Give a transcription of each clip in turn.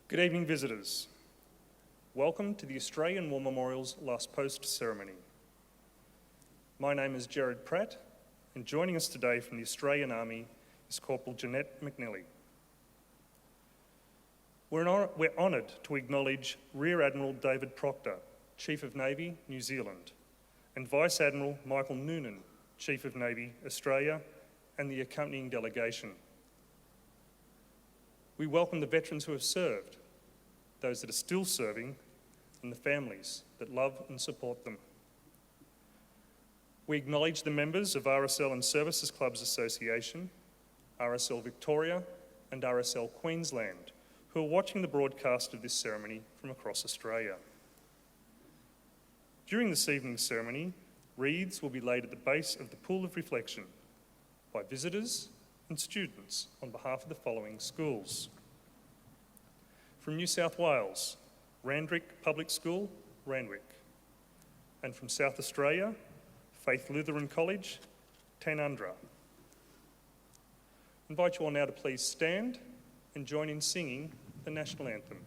Good evening, visitors. Welcome to the Australian War Memorial's Last Post ceremony. My name is Gerard Pratt, and joining us today from the Australian Army is Corporal Jeanette McNally. We're honoured to acknowledge Rear Admiral David Proctor, Chief of Navy, New Zealand, and Vice Admiral Michael Noonan, Chief of Navy, Australia, and the accompanying delegation. We welcome the veterans who have served, those that are still serving, and the families that love and support them. We acknowledge the members of RSL and Services Clubs Association, RSL Victoria and RSL Queensland, who are watching the broadcast of this ceremony from across Australia. During this evening's ceremony, wreaths will be laid at the base of the Pool of Reflection by visitors and students on behalf of the following schools. From New South Wales, Randwick Public School, Randwick. And from South Australia, Faith Lutheran College, Tanundra. I invite you all now to please stand and join in singing the National Anthem.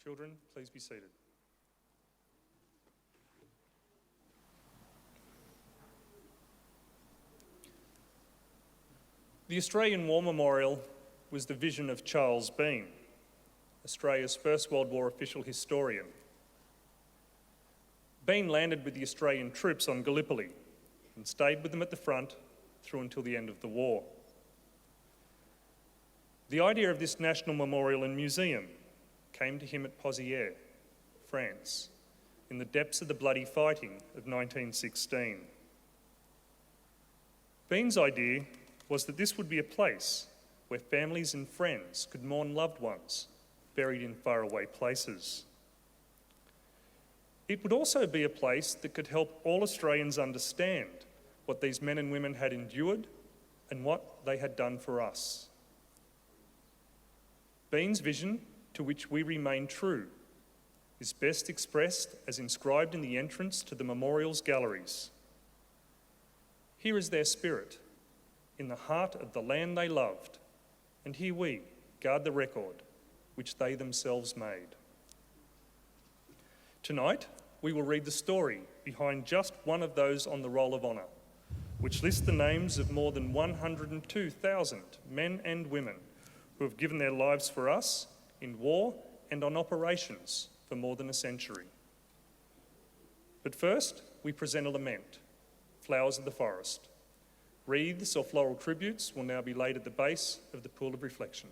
Children, please be seated. The Australian War Memorial was the vision of Charles Bean, Australia's First World War official historian. Bean landed with the Australian troops on Gallipoli and stayed with them at the front through until the end of the war. The idea of this national memorial and museum came to him at Pozières, France, in the depths of the bloody fighting of 1916. Bean's idea was that this would be a place where families and friends could mourn loved ones buried in faraway places. It would also be a place that could help all Australians understand what these men and women had endured and what they had done for us. Bean's vision, to which we remain true, is best expressed as inscribed in the entrance to the memorial's galleries. Here is their spirit, in the heart of the land they loved, and here we guard the record which they themselves made. Tonight, we will read the story behind just one of those on the Roll of Honour, which lists the names of more than 102,000 men and women who have given their lives for us in war and on operations for more than a century. But first, we present a lament, Flowers of the Forest. Wreaths or floral tributes will now be laid at the base of the Pool of Reflection.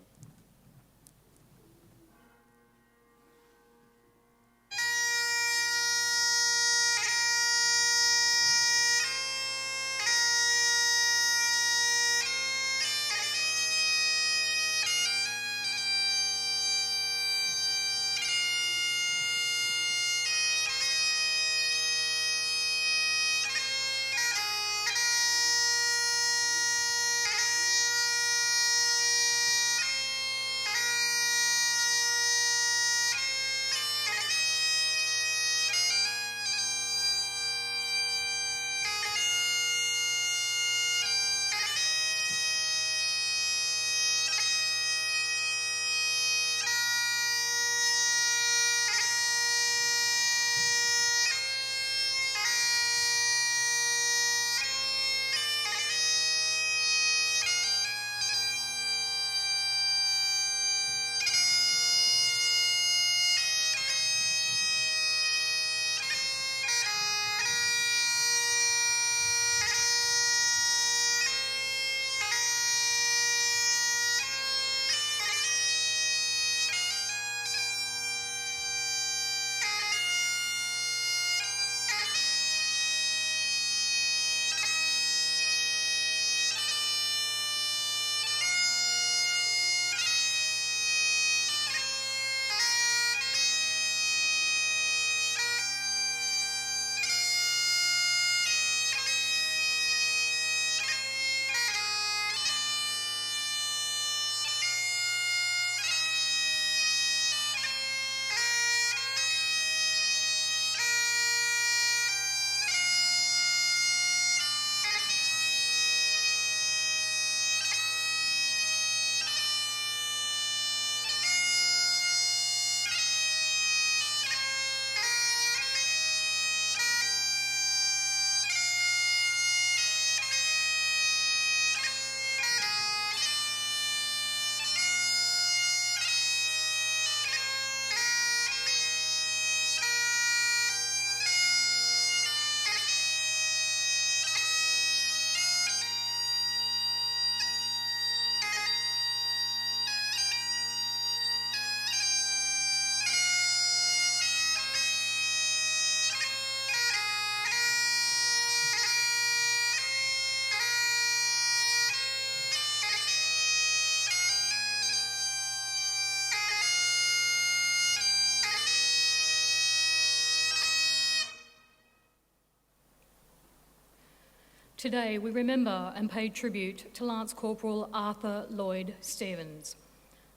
Today we remember and pay tribute to Lance Corporal Arthur Lloyd Stevens.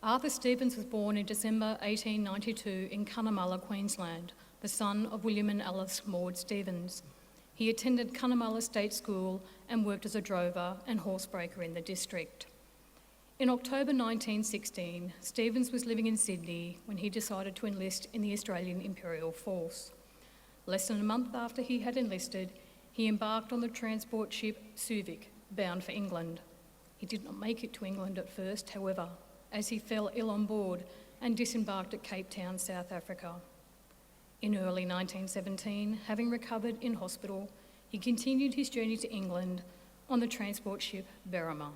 Arthur Stevens was born in December 1892 in Cunnamulla, Queensland, the son of William and Alice Maud Stevens. He attended Cunnamulla State School and worked as a drover and horsebreaker in the district. In October 1916, Stevens was living in Sydney when he decided to enlist in the Australian Imperial Force. Less than a month after he had enlisted, he embarked on the transport ship Subic, bound for England. He did not make it to England at first, however, as he fell ill on board and disembarked at Cape Town, South Africa. In early 1917, having recovered in hospital, he continued his journey to England on the transport ship Berrima.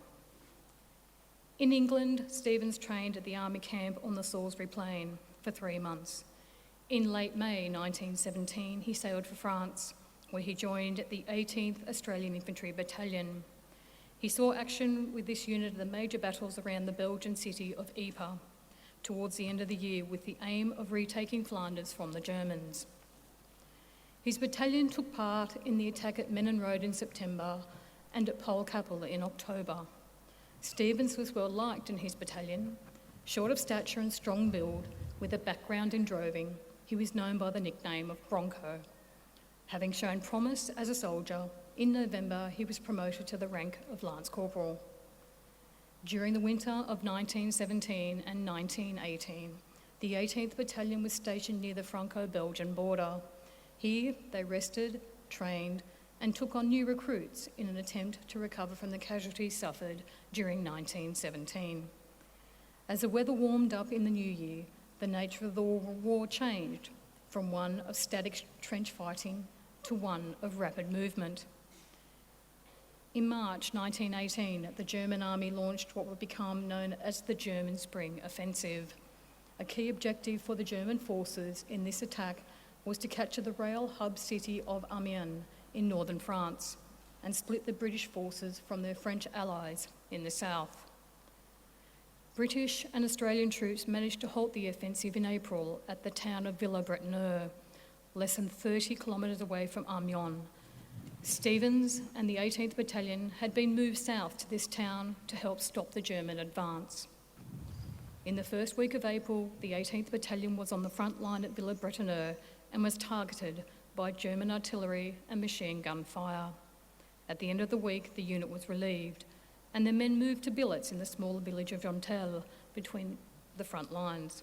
In England, Stevens trained at the army camp on the Salisbury Plain for 3 months. In late May 1917, he sailed for France, where he joined the 18th Australian Infantry Battalion. He saw action with this unit at the major battles around the Belgian city of Ypres towards the end of the year, with the aim of retaking Flanders from the Germans. His battalion took part in the attack at Menin Road in September and at Poelcapelle in October. Stevens was well liked in his battalion. Short of stature and strong build, with a background in droving, he was known by the nickname of Bronco. Having shown promise as a soldier, in November he was promoted to the rank of Lance Corporal. During the winter of 1917 and 1918, the 18th Battalion was stationed near the Franco-Belgian border. Here they rested, trained, and took on new recruits in an attempt to recover from the casualties suffered during 1917. As the weather warmed up in the new year, the nature of the war changed from one of static trench fighting to one of rapid movement. In March 1918, the German army launched what would become known as the German Spring Offensive. A key objective for the German forces in this attack was to capture the rail hub city of Amiens in northern France and split the British forces from their French allies in the south. British and Australian troops managed to halt the offensive in April at the town of Villers-Bretonneux, less than 30 kilometres away from Amiens. Stevens and the 18th Battalion had been moved south to this town to help stop the German advance. In the first week of April, the 18th Battalion was on the front line at Villers-Bretonneux and was targeted by German artillery and machine gun fire. At the end of the week, the unit was relieved, and the men moved to billets in the smaller village of Jontel between the front lines.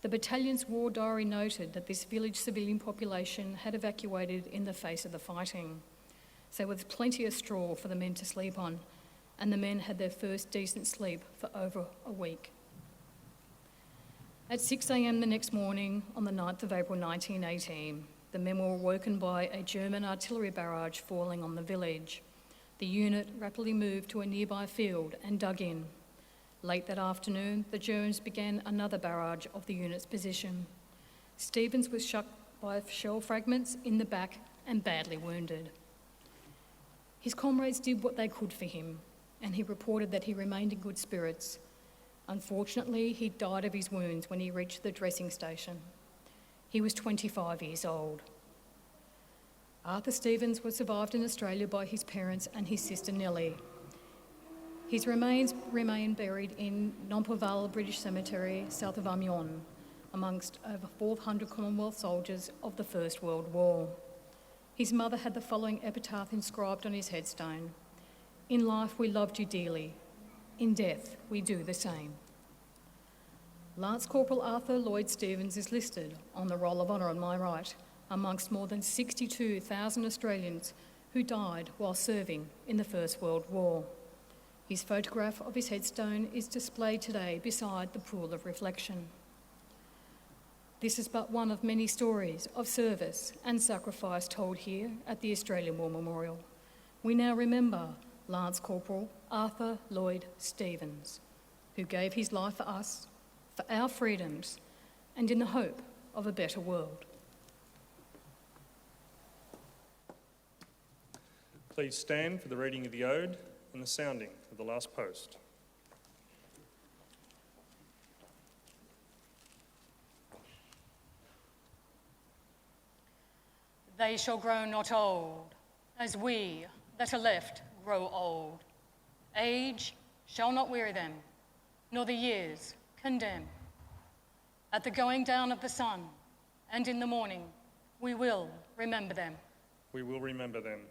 The battalion's war diary noted that this village civilian population had evacuated in the face of the fighting. So there was plenty of straw for the men to sleep on, and the men had their first decent sleep for over a week. At 6 a.m. the next morning, on the 9th of April 1918, the men were awoken by a German artillery barrage falling on the village. The unit rapidly moved to a nearby field and dug in. Late that afternoon, the Germans began another barrage of the unit's position. Stevens was struck by shell fragments in the back and badly wounded. His comrades did what they could for him, and he reported that he remained in good spirits. Unfortunately, he died of his wounds when he reached the dressing station. He was 25 years old. Arthur Stevens was survived in Australia by his parents and his sister Nellie. His remains remain buried in Nomperval British Cemetery, south of Amiens, amongst over 400 Commonwealth soldiers of the First World War. His mother had the following epitaph inscribed on his headstone: "In life we loved you dearly, in death we do the same." Lance Corporal Arthur Lloyd Stevens is listed on the Roll of Honour on my right, amongst more than 62,000 Australians who died while serving in the First World War. His photograph of his headstone is displayed today beside the pool of reflection. This is but one of many stories of service and sacrifice told here at the Australian War Memorial. We now remember Lance Corporal Arthur Lloyd Stevens, who gave his life for us, for our freedoms, and in the hope of a better world. Please stand for the reading of the ode and the sounding of the last post. They shall grow not old, as we that are left grow old. Age shall not weary them, nor the years condemn. At the going down of the sun and in the morning, we will remember them. We will remember them.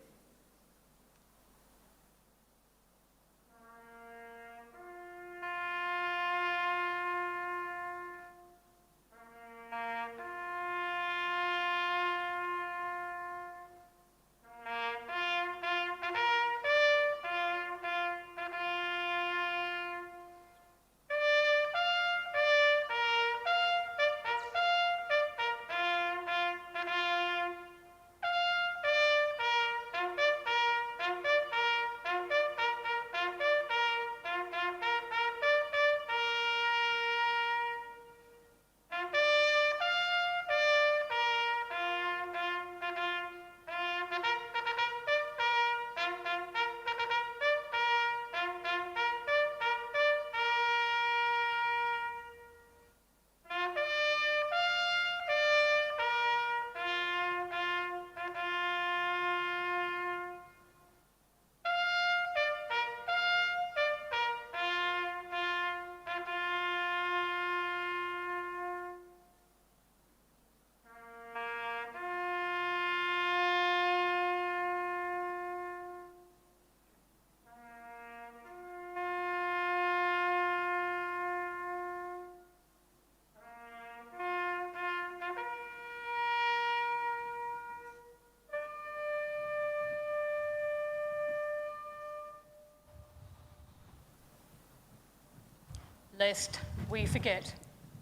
Lest we forget.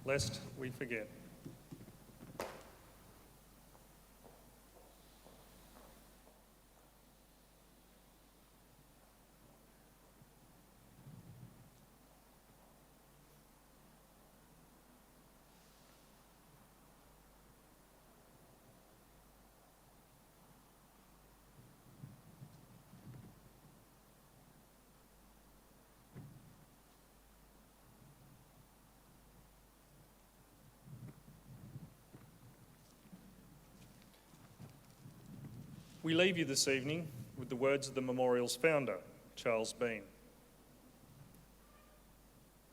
Lest we forget. We leave you this evening with the words of the memorial's founder, Charles Bean.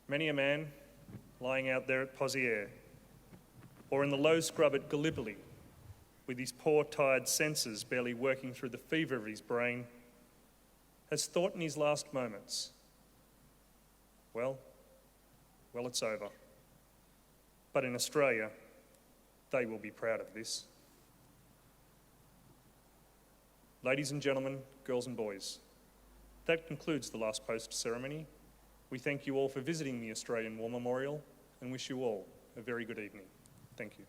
Many a man lying out there at Pozières, or in the low scrub at Gallipoli, with his poor, tired senses barely working through the fever of his brain, has thought in his last moments, well, it's over. But in Australia, they will be proud of this. Ladies and gentlemen, girls and boys, that concludes the last post ceremony. We thank you all for visiting the Australian War Memorial and wish you all a very good evening. Thank you.